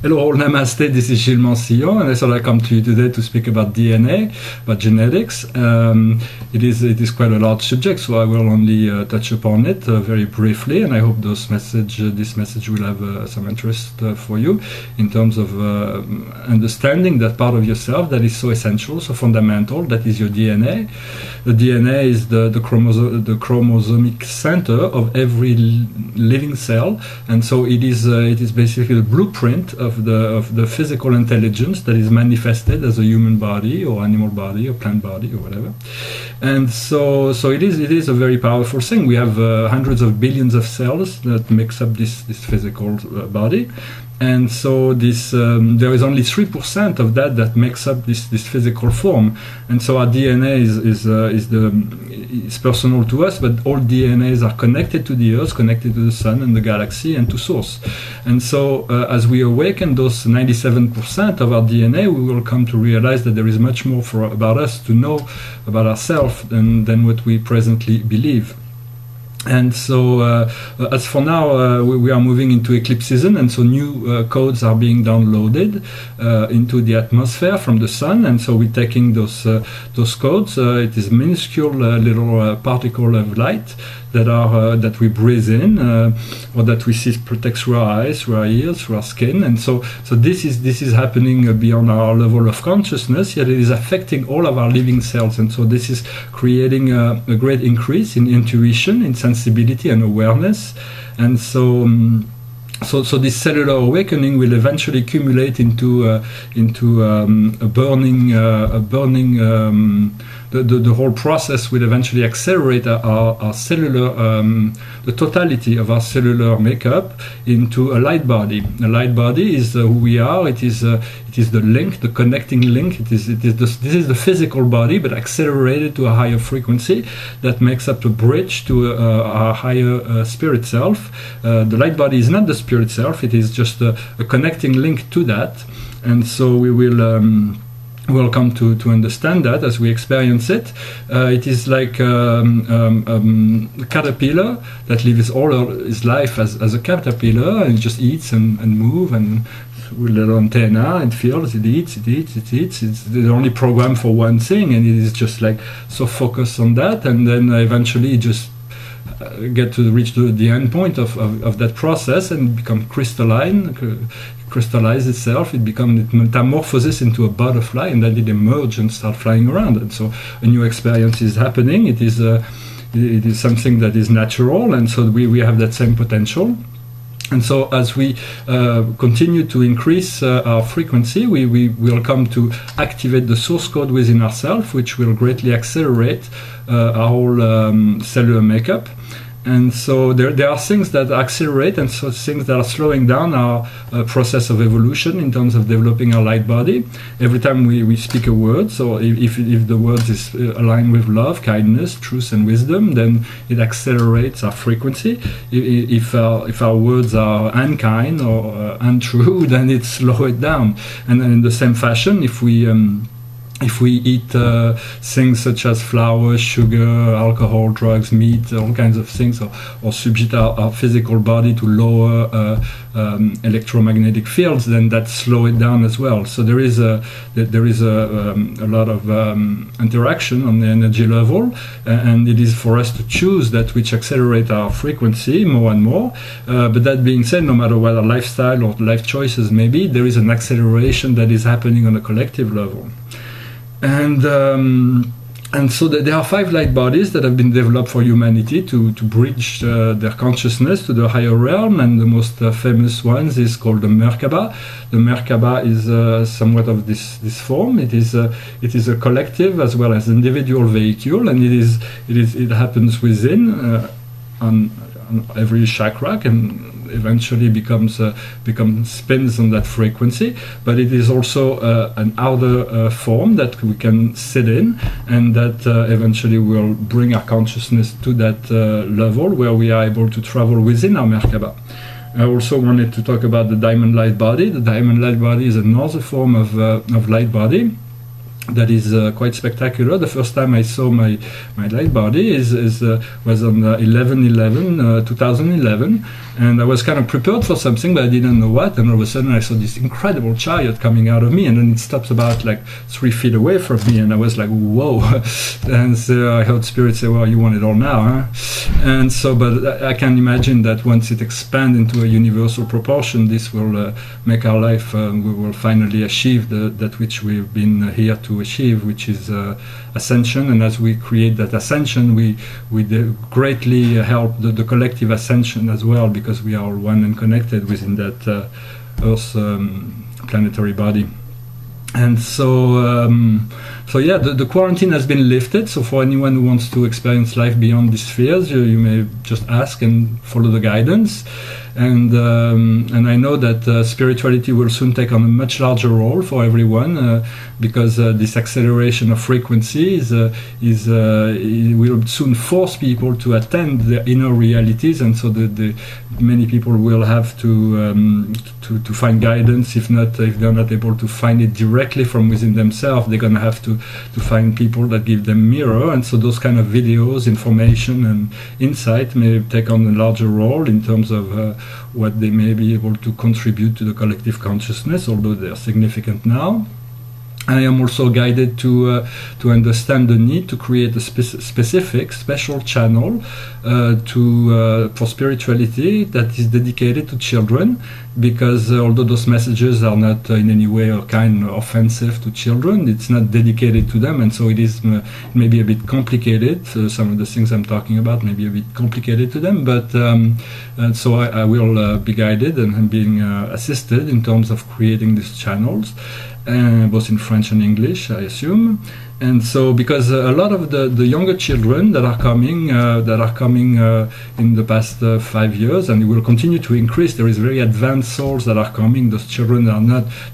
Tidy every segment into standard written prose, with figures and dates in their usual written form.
Hello all, namaste, this is Gilles Mansillon, and I thought I'd come to you today to speak about DNA, about genetics. It is quite a large subject, so I will only touch upon it very briefly, and I hope this message will have some interest for you in terms of understanding that part of yourself that is so essential, so fundamental, that is your DNA. The DNA is the chromosomic center of every living cell, and so it is basically the blueprint of the physical intelligence that is manifested as a human body or animal body or plant body or whatever. And so it is a very powerful thing. We have hundreds of billions of cells that makes up this physical body. And so there is only 3% of that makes up this physical form. And so our DNA is personal to us, but all DNAs are connected to the Earth, connected to the Sun and the galaxy and to Source. And so as we awaken those 97% of our DNA, we will come to realize that there is much more about us to know about ourselves than what we presently believe. And so, as for now, we are moving into eclipse season, and so new codes are being downloaded into the atmosphere from the sun. And so we're taking those codes. It is minuscule little particle of light that we breathe in, or that we see protect through our eyes, through our ears, through our skin. And so this is happening beyond our level of consciousness, yet it is affecting all of our living cells. And so this is creating a great increase in intuition, in sensibility and awareness. And so this cellular awakening will eventually accumulate into a burning. The whole process will eventually accelerate our cellular, the totality of our cellular makeup into a light body. A light body is who we are. It is the link, the connecting link. This is the physical body, but accelerated to a higher frequency that makes up a bridge to our higher spirit self. The light body is not the spirit self. It is just a connecting link to that. And so we will. We'll come to understand that as we experience it. It is like a caterpillar that lives all his life as a caterpillar, and it just eats and moves, and with a little antenna, it feels, it eats. It's only programmed for one thing, and it is just like so focused on that, and then eventually it just get to reach the end point of that process and become crystallize itself. It metamorphoses into a butterfly, and then it emerges and start flying around. And so a new experience is happening. It is something that is natural, and so we have that same potential. And so as we continue to increase our frequency, we will come to activate the source code within ourselves, which will greatly accelerate our whole cellular makeup. And so there are things that accelerate, and so things that are slowing down our process of evolution in terms of developing our light body. Every time we speak a word, so if the word is aligned with love, kindness, truth, and wisdom, then it accelerates our frequency. If our words are unkind or untrue, then it slows it down. And in the same fashion, if we eat things such as flour, sugar, alcohol, drugs, meat, all kinds of things, or subject our physical body to lower electromagnetic fields, then that slows it down as well. So there is a lot of interaction on the energy level, and it is for us to choose that which accelerate our frequency more and more. But that being said, no matter what our lifestyle or life choices may be, there is an acceleration that is happening on a collective level. And so there are 5 light bodies that have been developed for humanity to bridge their consciousness to the higher realm, and the most famous ones is called the Merkaba. The Merkaba is somewhat of this form. It is a collective as well as individual vehicle, and it happens within on every chakra, and eventually spins on that frequency. But it is also an outer form that we can sit in, and that eventually will bring our consciousness to that level where we are able to travel within our Merkaba. I also wanted to talk about the diamond light body. The diamond light body is another form of light body. that is quite spectacular. The first time I saw my light body was on 2011, and I was kind of prepared for something, but I didn't know what. And all of a sudden, I saw this incredible chariot coming out of me, and then it stops about like 3 feet away from me, and I was like, whoa! And so I heard Spirit say, "Well, you want it all now, huh?" And so, but I can imagine that once it expands into a universal proportion, this will make our life. We will finally achieve that which we've been here to achieve, which is ascension. And as we create that ascension, we greatly help the collective ascension as well, because we are all one and connected within that Earth planetary body. And so yeah, the quarantine has been lifted. So for anyone who wants to experience life beyond these spheres, you may just ask and follow the guidance. And I know that spirituality will soon take on a much larger role for everyone, because this acceleration of frequencies it will soon force people to attend their inner realities, and so the many people will have to find guidance. If they're not able to find it directly from within themselves, they're going to have to find people that give them mirror. And so those kind of videos, information, and insight may take on a larger role in terms of what they may be able to contribute to the collective consciousness, although they're significant now. I am also guided to understand the need to create a specific, special channel for spirituality that is dedicated to children, because although those messages are not in any way or kind offensive to children, it's not dedicated to them, and so it is maybe a bit complicated. Some of the things I'm talking about may be a bit complicated to them, but so I will be guided and being assisted in terms of creating these channels. Both in French and English, I assume. And so, because a lot of the younger children that are coming in the past 5 years, and it will continue to increase, there is very advanced souls that are coming. Those children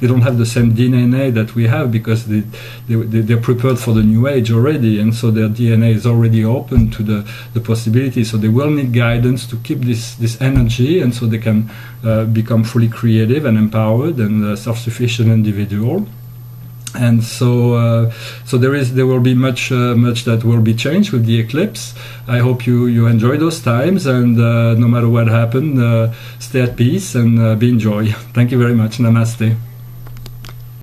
they don't have the same DNA that we have, because they're prepared for the new age already, and so their DNA is already open to the possibility. So they will need guidance to keep this energy, and so they can become fully creative and empowered and self-sufficient individual. And so there will be much that will be changed with the eclipse. I hope you enjoy those times, and no matter what happens, stay at peace and be in joy. Thank you very much. Namaste.